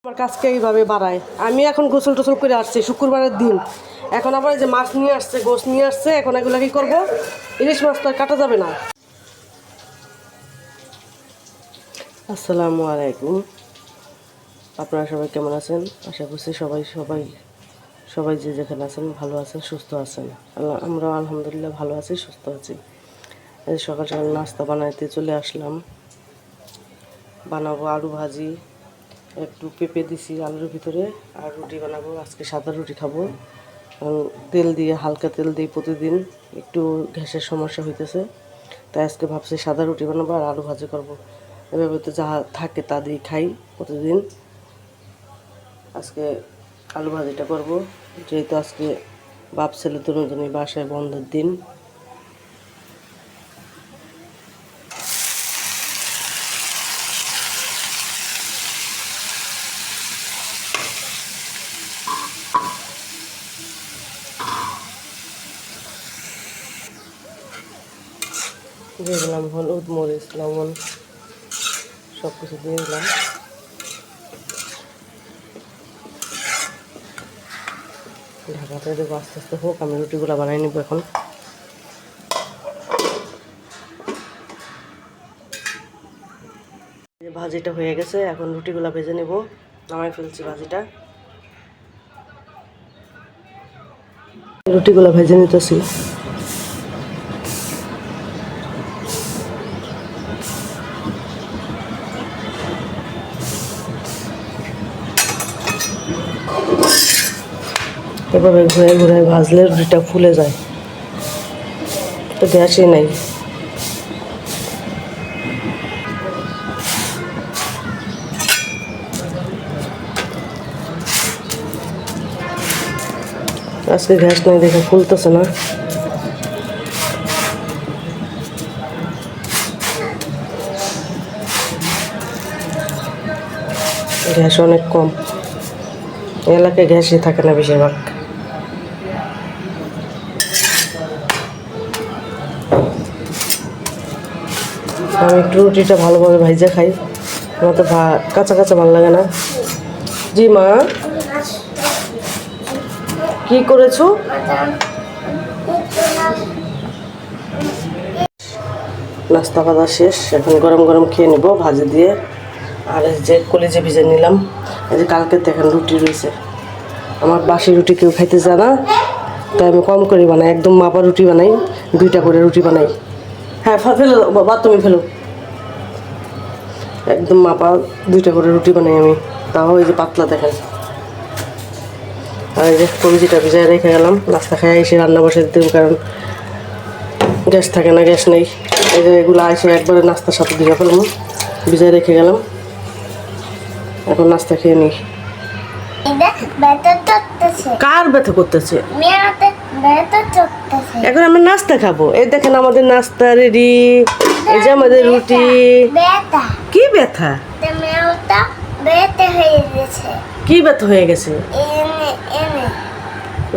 আমার কাজকে এইভাবে বাড়ায়। আমি এখন গোসল টোসল করে আসছি শুক্রবারের দিন। এখন আবার যে মাছ নিয়ে আসছে, গোশ নিয়ে আসছে, এখন এগুলো কি করবো? ইলিশ মাছ তো আর কাটা যাবে না। আসসালামু আলাইকুম, আপনারা সবাই কেমন আছেন? আশা করছি সবাই যে যেখানে আছেন ভালো আছেন, সুস্থ আছেন। আমরা আলহামদুলিল্লাহ ভালো আছি, সুস্থ আছি। সকাল সকাল নাস্তা বানাইতে চলে আসলাম। বানাবো আলু ভাজি, একটু পেঁপে দিছি আলুর ভিতরে, আর রুটি বানাবো। আজকে সাদা রুটি খাবো। তেল দিয়ে, হালকা তেল দিয়ে প্রতিদিন একটু গ্যাসের সমস্যা হইতেছে, তাই আজকে ভাবছি সাদা রুটি বানাবো আর আলু ভাজি করবো। এভাবে তো যা থাকে তা দিয়ে খাই প্রতিদিন। আজকে আলু ভাজিটা করবো, যেহেতু আজকে বাপ ছেলে দুজনই বাসায়, বন্ধের দিন। দিয়ে দিলাম হলুদ, মরিচ, লবণ, সব কিছু দিয়ে দিলাম। ঢাকাতে দেবো, আস্তে আস্তে হোক, আমি রুটিগুলো বানাই নেবো এখন। ভাজিটা হয়ে গেছে, এখন রুটিগুলো ভেজে নেব। নামাই ফেলছি ভাজিটা, রুটিগুলো ভেজে নিতেছি। এভাবে ঘুরে ঘুরে ভাজলে রুটিটা ফুলে যায়, তো গ্যাসই নাই। আজকে গ্যাস নাই দেখে ফুলতেছে না। গ্যাস অনেক কম, এলাকায় গ্যাসই থাকে না বেশিরভাগ। আমি একটু রুটিটা ভালোভাবে ভাইজা খাই, আমার তো কাঁচা কাঁচা ভালো লাগে না। জি মা, কি করেছো? নাস্তা খাওয়া শেষ, এখন গরম গরম খেয়ে নেবো ভাজি দিয়ে। আর এই যে কলিজা ভিজে নিলাম। এই যে কালকে দেখেন রুটি রয়েছে, আমার বাসি রুটি কেউ খাইতে চায় না, তাই আমি কম করে বানাই, একদম মাপা রুটি বানাই, 2টা করে রুটি বানাই। হ্যাঁ ফেলো বাবা, তুমি ফেলো। একদম মাপা 2টা করে রুটি বানাই আমি, তাও এই যে পাতলা দেখেন। আর এই যে কলিজিটা ভিজায় রেখে গেলাম, নাস্তা খাই এসে রান্না বসে দিতে, কারণ গ্যাস থাকে না, গ্যাস নেই। এই যে এগুলো এসে একবারে নাস্তার সাথে দিয়ে ফেলবো, ভিজায় রেখে গেলাম। এখন নাস্তা খেয়ে নিই। কার ব্যথা করতেছে? এখন আমরা নাস্তা খাবো। এই দেখেন আমাদের নাস্তা রেডি, এই যে আমাদের রুটি। কি ব্যথা? কি ব্যথা হয়ে গেছে?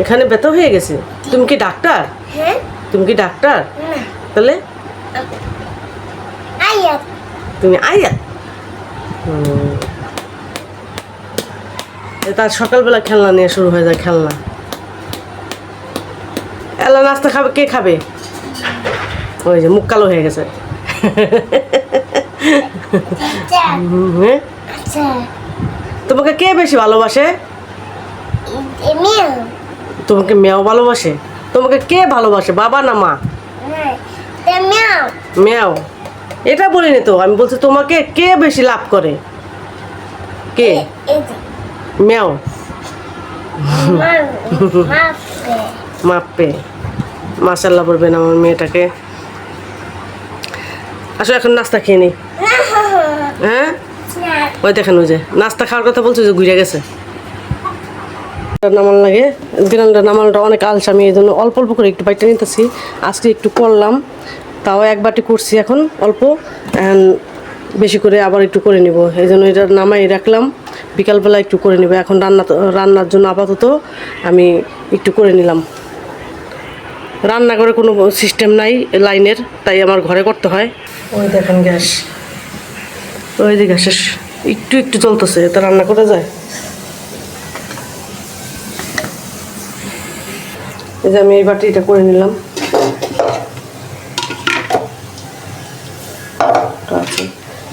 এখানে ব্যথা হয়ে গেছে? তুমি কি ডাক্তার? তুমি কি ডাক্তার? তাহলে তুমি আয়াত। তার সকালবেলা খেলনা নিয়ে শুরু হয়ে যায়, খেলনা। এলা নাস্তা খাবে, কে খাবে? ওই যে মুখ কালো হয়ে গেছে। তোমাকে কে বেশি ভালোবাসে? তোমাকে মেয়াও ভালোবাসে? তোমাকে কে ভালোবাসে, বাবা না মা? মেয়াও। এটা বলিনি তো, আমি বলছি তোমাকে কে বেশি লাভ করে? কে? মেয়াও। মাপে। মাশাআল্লাহ বলবেন আমার মেয়েটাকে। আসলে এখন নাস্তা খেয়ে নিই। হ্যাঁ ওই দেখেন, ওই যে নাস্তা খাওয়ার কথা বলছে, যে ঘুরে গেছে। নামাল লাগে, বিড়ালটা নামালটা অনেক আলসামি, এই জন্য অল্প অল্প করে একটু বাইটা নিতেছি। আজকে একটু করলাম, তাও এক বাটি করছি, এখন অল্প, বেশি করে আবার একটু করে নিব। এই জন্য এটা নামাই রাখলাম, বিকালবেলা একটু করে নিব। এখন রান্নার জন্য আপাতত আমি একটু করে নিলাম। রান্নাঘরে কোনো সিস্টেম নাই লাইনের, তাই আমার ঘরে করতে হয়। ওই দেখেন গ্যাস, ওই যে গ্যাসের একটু একটু চলতেছে, এটা রান্না করা যায়। এই যে আমি এই বাটি এটা করে নিলাম। আছে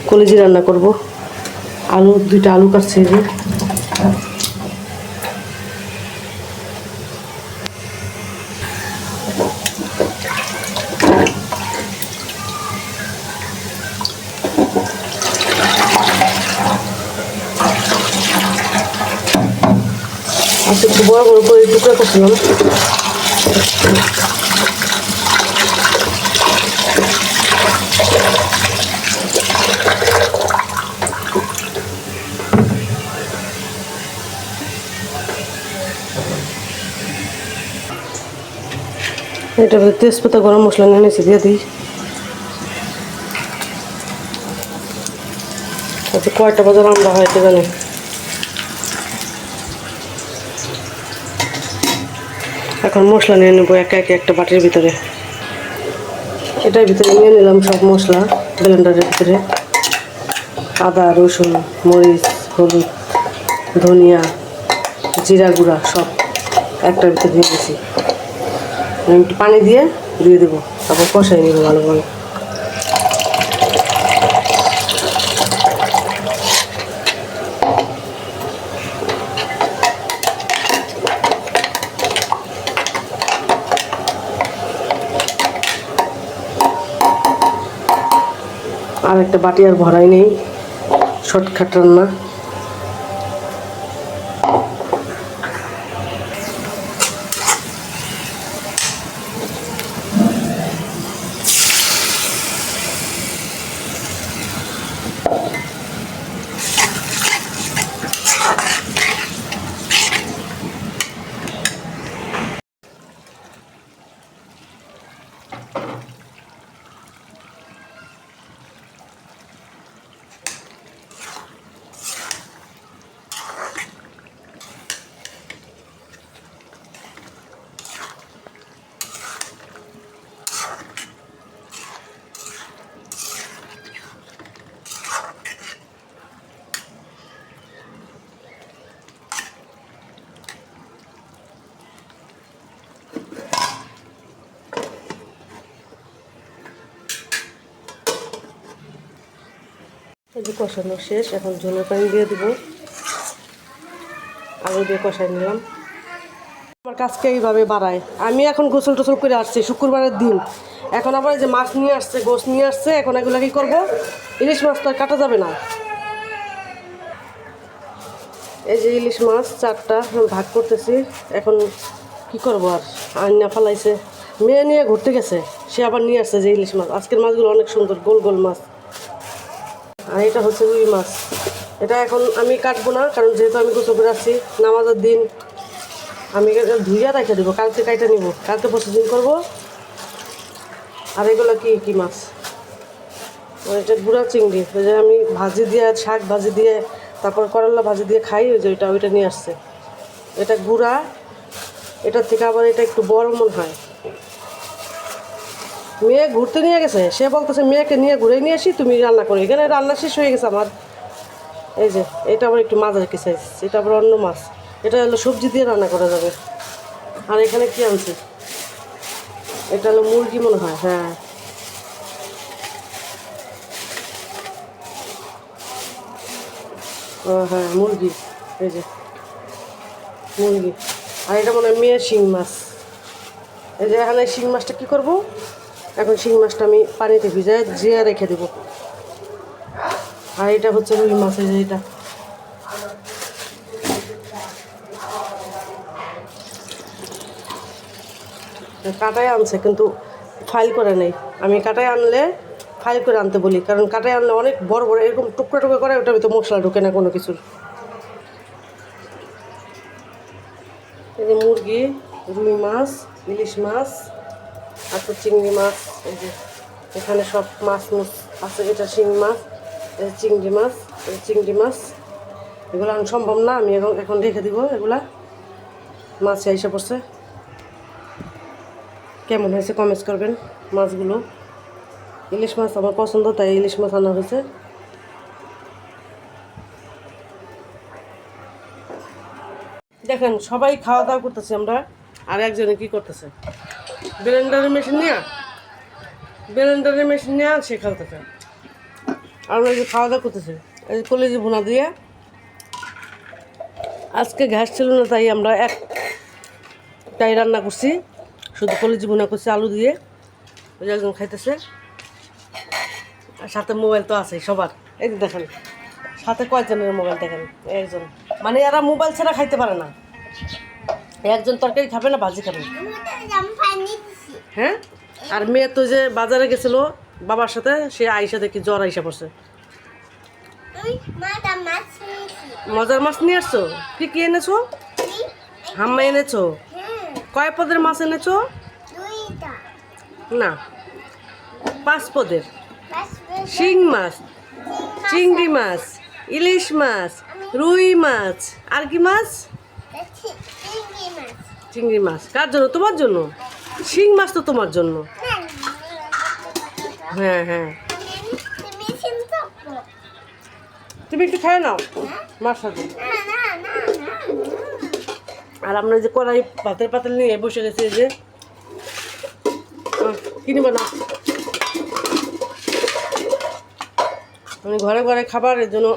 কলিজি রান্না করব, আলু 2টা আলু কাটছি। এই যে একটু বড় বড় করে টুকরা করছিলাম। এটা তেজপাতা গরম মশলা নিয়ে নিয়েছি, দিয়ে দিই। আচ্ছা কয়টা বাজার আমরা হয়তো জানি। এখন মশলা নিয়ে নেবো একে একে একটা বাটির ভিতরে। এটার ভিতরে নিয়ে নিলাম সব মশলা ব্লেন্ডারের ভিতরে। আদা, রসুন, মরিচ, হলুদ, ধনিয়া, জিরা গুঁড়া সব একটার ভিতরে দিয়ে দিয়েছি। একটু পানি দিয়ে দেবো, তারপর কষাই নেবো ভালোভাবে। আর একটা বাটি আর ভরাই নেই, শর্টকাট রান্না। এই যে কষানো শেষ, এখন ঝোলের পানি দিয়ে দেবো। আলু দিয়ে কষাই নিলাম। আমার কাজকে এইভাবে বাড়ায়। আমি এখন গোসল টোসল করে আসছি শুক্রবারের দিন। এখন আবার এই যে মাছ নিয়ে আসছে, গোশ নিয়ে আসছে। এখন এগুলো কী করবো? ইলিশ মাছ তো আর কাটা যাবে না। এই যে ইলিশ মাছ 4টা ভাগ করতেছি। এখন কি করবো আর, আইনা ফালাইছে, মেয়ে নিয়ে ঘুরতে গেছে, সে আবার নিয়ে আসছে যে ইলিশ মাছ। আজকের মাছগুলো অনেক সুন্দর, গোল গোল মাছ। আর এটা হচ্ছে রুই মাছ। এটা এখন আমি কাটবো না, কারণ যেহেতু আমি গোসল করে আসছি, নামাজের দিন আমি ধুইয়া রেখে দেবো, কালকে কাইটা নিব, কালকে প্রসেসিং করবো। আর এগুলো কি কি মাছ? এটা গুঁড়া চিংড়ি, ওই যে আমি ভাজি দিয়ে, শাক ভাজি দিয়ে, তারপর করলা ভাজি দিয়ে খাই, ওই যে ওইটা নিয়ে আসছে। এটা গুঁড়া, এটার থেকে আবার এটা একটু বড় মনে হয়। মেয়ে ঘুরতে নিয়ে গেছে, সে বলতেছে মেয়েকে নিয়ে ঘুরে নিয়ে আসি, তুমি রান্না করো। এখানে রান্না শেষ হয়ে গেছে আমার। এই যে এটা আবার একটু মাছ রেখে সাইজ, এটা আবার অন্য মাছ। এটা হলো সবজি দিয়ে রান্না করা যাবে। আর এখানে কি আনছে? এটা হলো মুরগি মনে হয়, হ্যাঁ। ও হ্যাঁ, মুরগি। এই যে মুরগি। আর এটা মনে হয় মেয়ের শিং মাছ। এই যে এখানে শিং মাছটা কী করবো? এখন শিং মাছটা আমি পানিতে ভিজায় জিয়া রেখে দেবো। আর এটা হচ্ছে রুই মাছ। এই যে এটা কাটায় আনছে, কিন্তু ফাইল করে নেই। আমি কাটায় আনলে ফাইল করে আনতে বলি, কারণ কাটায় আনলে অনেক বড় বড় এরকম টুকরা টুকরা করে, ওটার ভিতরে মশলা ঢোকে না কোনো কিছুর। এই যে মুরগি, রুই মাছ, ইলিশ মাছ, আর তো চিংড়ি মাছ। এই যে এখানে সব মাছ মুছ আছে। এটা শিং মাছ, এটা চিংড়ি মাছ, এটা চিংড়ি মাছ। এগুলো আমি সম্ভব না, আমি এখন রেখে দিব। এগুলা মাছ এসে পড়ছে। কেমন হয়েছে কমেন্টস করবেন মাছগুলো। ইলিশ মাছ আমার পছন্দ, তাই ইলিশ মাছ আনা হয়েছে। দেখেন সবাই খাওয়া দাওয়া করতেছি আমরা, আর একজনে কি করতেছে, ব্লেন্ডারের মেশিন নিয়ে সে খেলতেছে। আমরা এই যে খাওয়া দাওয়া করতেছি, এই যে কলেজি ভুনা দিয়ে। আজকে গ্যাস ছিল না, তাই আমরা একটাই রান্না করছি, শুধু কলেজি ভুনা করছি আলু দিয়ে। ওই যে একজন খাইতেছে, আর সাথে মোবাইল তো আছে সবার। এই যে দেখেন সাথে কয়জনের মোবাইল দেখেন, একজন, মানে এরা মোবাইল ছাড়া খাইতে পারে না। একজন তরকারি খাবে না, ভাজি খাবে। হ্যাঁ, আর মেয়ে তো যে বাজারে গেছিল বাবার সাথে, সে আইসা দেখি জ্বর আইসা পড়ছে। মজার মাছ নিয়ে আসছো? কি কি এনেছো? হাম্মা এনেছো? কয় পদের মাছ এনেছো? না, 5 পদের। শিং মাছ, চিংড়ি মাছ, ইলিশ মাছ, রুই মাছ, আর কি মাছ? চিংড়ি মাছ। কার জন্য? তোমার জন্য। শিং মাছ তো তোমার জন্য। হ্যাঁ হ্যাঁ, তুমি একটু খেয়ে নাও মার সাথে। আর আমরা যে কড়াই ভাতের পাতিল নিয়ে বসে গেছি, এই যে কিনবা না, মানে ঘরে ঘরে খাবার, এর জন্য